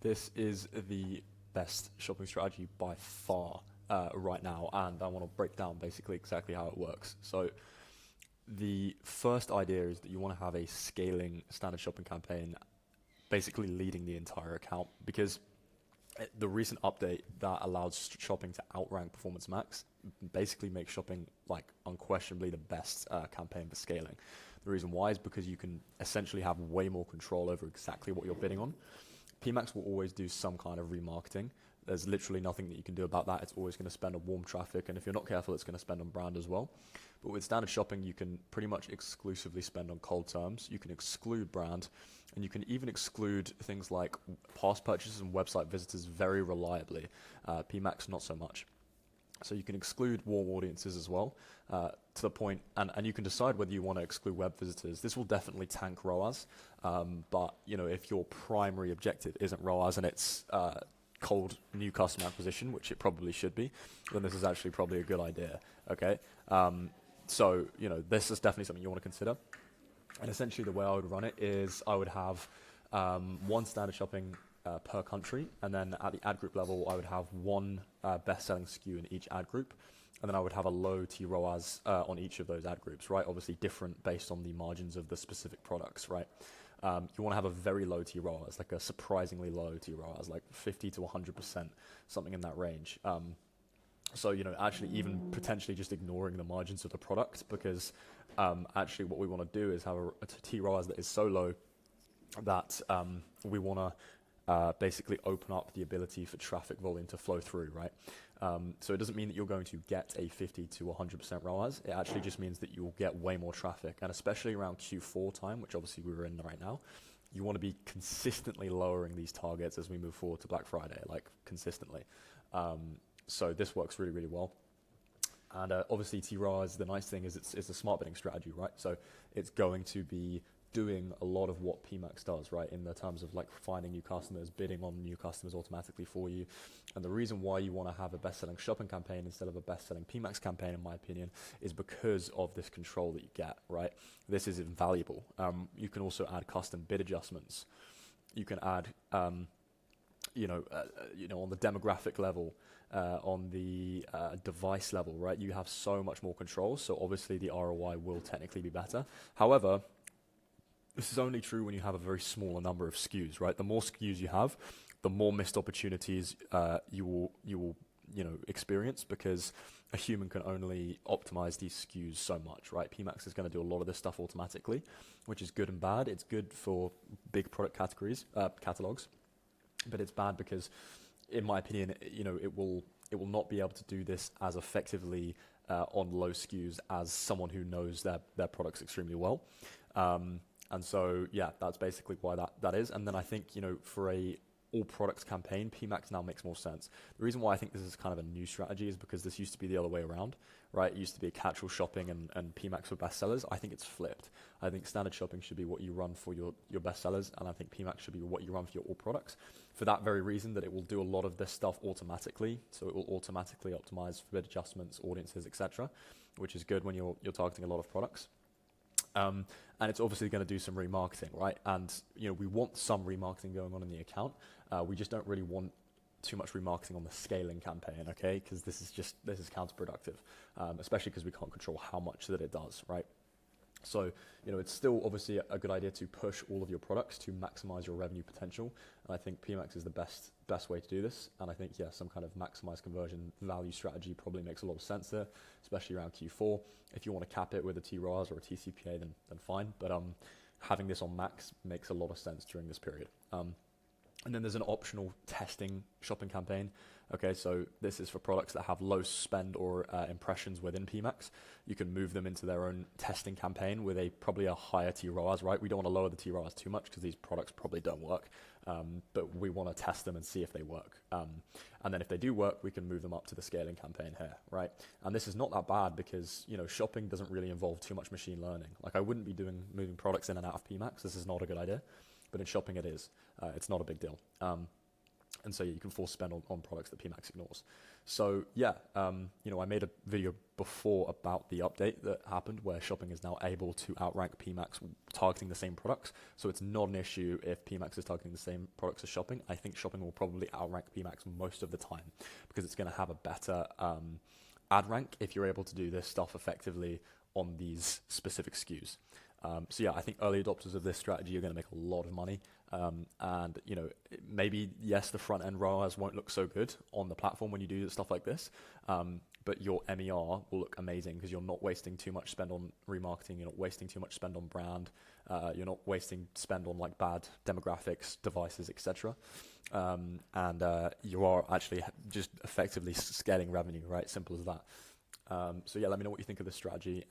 This is the best shopping strategy by far right now, and I want to break down basically exactly how it works. So, the first idea is that you want to have a scaling standard shopping campaign basically leading the entire account because the recent update that allows shopping to outrank Performance Max basically makes shopping like unquestionably the best campaign for scaling. The reason why is because you can essentially have way more control over exactly what you're bidding on. PMax will always do some kind of remarketing. There's literally nothing that you can do about that. It's always going to spend on warm traffic, and if you're not careful, it's going to spend on brand as well. But with standard shopping, you can pretty much exclusively spend on cold terms. You can exclude brand, and you can even exclude things like past purchases and website visitors very reliably. PMax, not so much. So you can exclude warm audiences as well, to the point, and you can decide whether you want to exclude web visitors. This will definitely tank ROAS, but if your primary objective isn't ROAS and it's cold new customer acquisition, which it probably should be, then this is actually probably a good idea. Okay, so this is definitely something you want to consider. And essentially, the way I would run it is I would have one standard shopping per country, and then at the ad group level, I would have one best-selling SKU in each ad group, and then I would have a low TROAS on each of those ad groups, right? Obviously different based on the margins of the specific products, right? You want to have a very low TROAS, like a surprisingly low TROAS, like 50 to 100%, something in that range. So, actually even potentially just ignoring the margins of the product, because actually what we want to do is have a TROAS that is so low that we want to basically open up the ability for traffic volume to flow through, right? So it doesn't mean that you're going to get a 50 to 100% ROAS. It actually just means that you'll get way more traffic, and especially around Q4 time, which obviously we're in right now, you want to be consistently lowering these targets as we move forward to Black Friday, like consistently. So this works really, really well. And obviously TROAS, the nice thing is it's a smart bidding strategy, right? So it's going to be doing a lot of what PMax does, right, in the terms of like finding new customers, bidding on new customers automatically for you. And the reason why you want to have a best-selling shopping campaign instead of a best-selling PMax campaign, in my opinion, is because of this control that you get, right? This is invaluable. You can also add custom bid adjustments. You can add, on the demographic level, on the device level, right? You have so much more control, so obviously the ROI will technically be better. However, this is only true when you have a very smaller number of SKUs, right? The more SKUs you have, the more missed opportunities you will experience, because a human can only optimize these SKUs so much, right? PMax is going to do a lot of this stuff automatically, which is good and bad. It's good for big product catalogs, but it's bad because, in my opinion, it will not be able to do this as effectively on low SKUs as someone who knows their products extremely well. And so, yeah, that's basically why that is. And then I think, for a all products campaign, PMax now makes more sense. The reason why I think this is kind of a new strategy is because this used to be the other way around, right? It used to be a casual shopping and PMax were bestsellers. I think it's flipped. I think standard shopping should be what you run for your bestsellers, and I think PMax should be what you run for your all products. For that very reason, that it will do a lot of this stuff automatically. So it will automatically optimize for bid adjustments, audiences, etc., which is good when you're targeting a lot of products. And it's obviously going to do some remarketing, right? And we want some remarketing going on in the account. We just don't really want too much remarketing on the scaling campaign, okay? Because this is counterproductive, especially because we can't control how much that it does, right? So, it's still obviously a good idea to push all of your products to maximize your revenue potential. And I think PMax is the best way to do this. And I think, some kind of maximize conversion value strategy probably makes a lot of sense there, especially around Q4. If you want to cap it with a TROAS or a TCPA, then fine. But having this on max makes a lot of sense during this period. And then there's an optional testing shopping campaign. Okay, so this is for products that have low spend or impressions within PMax. You can move them into their own testing campaign with probably a higher TROAS, right? We don't want to lower the TROAS too much because these products probably don't work, but we want to test them and see if they work. And then if they do work, we can move them up to the scaling campaign here, right? And this is not that bad because, shopping doesn't really involve too much machine learning. Like I wouldn't be moving products in and out of PMax. This is not a good idea. But in shopping it is. It's not a big deal. And so you can force spend on products that PMax ignores. So yeah, I made a video before about the update that happened where shopping is now able to outrank PMax targeting the same products. So it's not an issue if PMax is targeting the same products as shopping. I think shopping will probably outrank PMax most of the time because it's going to have a better ad rank if you're able to do this stuff effectively on these specific SKUs. So yeah, I think early adopters of this strategy are going to make a lot of money. And maybe yes, the front end ROAS won't look so good on the platform when you do stuff like this, but your MER will look amazing because you're not wasting too much spend on remarketing, you're not wasting too much spend on brand, you're not wasting spend on like bad demographics, devices, etc. And you are actually just effectively scaling revenue, right? Simple as that. So yeah, let me know what you think of this strategy.